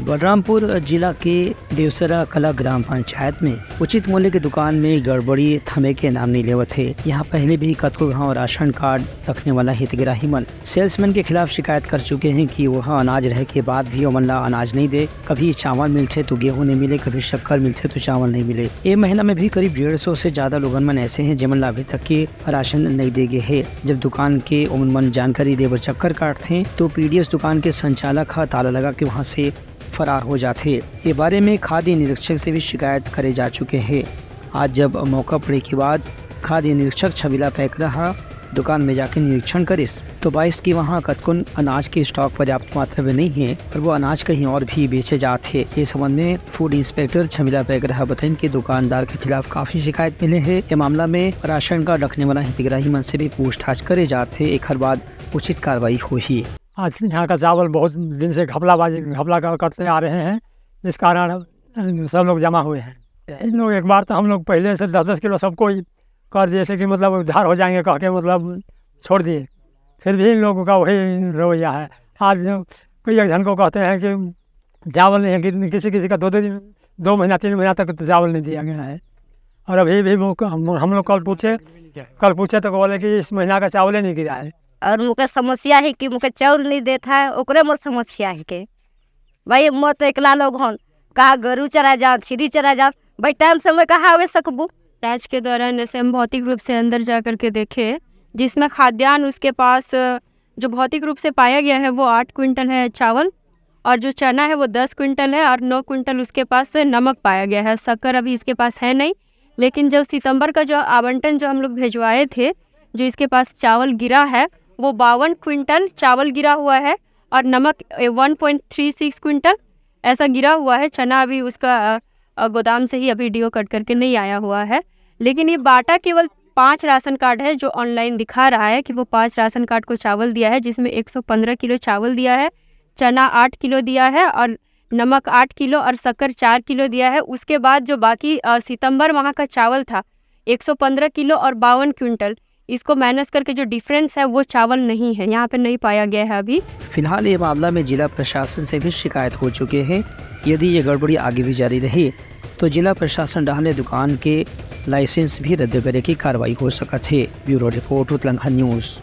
बलरामपुर जिला के देवसरा कला ग्राम पंचायत में उचित मूल्य की दुकान में गड़बड़ी थमे के नाम नहीं लेवत है। यहाँ पहले भी कतको गाँव राशन कार्ड रखने वाला हितग्राही मन सेल्समैन के खिलाफ शिकायत कर चुके हैं कि वह अनाज रह के बाद भी ओमन ला अनाज नहीं दे। कभी चावल मिलते तो गेहूँ नहीं मिले, कभी शक्कर मिलते तो चावल नहीं मिले। ये महीना में भी करीब 150 से ज्यादा लोगन मन ऐसे हैं जिमन ला अभी तक के राशन नहीं दे गए है। जब दुकान के ओमन मन जानकारी देवर चक्कर काटते हैं तो पीडीएस दुकान के संचालक ताला लगा के वहाँ से फरार हो जाते। ये बारे में खाद्य निरीक्षक से भी शिकायत करे जा चुके हैं। आज जब मौका पड़े के बाद खाद्य निरीक्षक छबीला पैक रहा दुकान में जाकर निरीक्षण करिस तो 22 की वहाँ कतकुन अनाज के स्टॉक पर्याप्त मात्रा में नहीं है और वो अनाज कहीं और भी बेचे जाते। इस संबंध में फूड इंस्पेक्टर छबीला पैक रहा बताएं कि दुकानदार के खिलाफ काफी शिकायत मिले है। ये मामला में राशन कार्ड रखने वाला हितग्राही मन से भी पूछताछ करे जाते। एक हर बाद उचित कार्रवाई हुई। आज यहाँ का चावल बहुत दिन से घपला करते आ रहे हैं, इस कारण सब लोग जमा हुए हैं। इन लोग एक बार तो हम लोग पहले से 10-10 किलो सबको कर जैसे कि मतलब उधार हो जाएंगे कह के मतलब छोड़ दिए, फिर भी इन लोगों का वही रवैया है। आज कोई एक जन को कहते हैं कि चावल नहीं है, किसी का 2 महीना 3 महीना तक तो चावल नहीं दिया गया है। और अभी भी हम लोग कल पूछे तो बोले कि इस महीना का चावल ही नहीं गिरा है। और मुझे समस्या है कि मुझे चाउर नहीं देता है, ओकरे मोर समस्या है के भाई मत एकला लोग हन कहा गरू चरा जाओ छिरी चरा जाओ भाई टाइम समय कहाँ आवे सकबू। जांच के दौरान जैसे हम भौतिक रूप से अंदर जा कर के देखे जिसमें खाद्यान्न उसके पास जो भौतिक रूप से पाया गया है वो 8 क्विंटल है चावल, और जो चना है वो 10 क्विंटल है, और 9 क्विंटल उसके पास नमक पाया गया है। शक्कर अभी इसके पास है नहीं, लेकिन जो सितंबर का जो आवंटन जो हम लोग भिजवाए थे जो इसके पास चावल गिरा है वो 52 क्विंटल चावल गिरा हुआ है, और नमक 1.36 क्विंटल ऐसा गिरा हुआ है। चना अभी उसका गोदाम से ही अभी डीओ कट करके नहीं आया हुआ है। लेकिन ये बाटा केवल 5 राशन कार्ड है जो ऑनलाइन दिखा रहा है कि वो 5 राशन कार्ड को चावल दिया है, जिसमें 115 किलो चावल दिया है, चना 8 किलो दिया है, और नमक 8 किलो और शक्कर 4 किलो दिया है। उसके बाद जो बाकी सितंबर माह का चावल था 115 किलो और 52 क्विंटल, इसको माइनस करके जो डिफरेंस है वो चावल नहीं है, यहाँ पे नहीं पाया गया है अभी। फिलहाल ये मामला में जिला प्रशासन से भी शिकायत हो चुके हैं। यदि ये गड़बड़ी आगे भी जारी रही तो जिला प्रशासन डाले दुकान के लाइसेंस भी रद्द करे की कार्रवाई हो सकत है। Bureau report Uttarakhand news.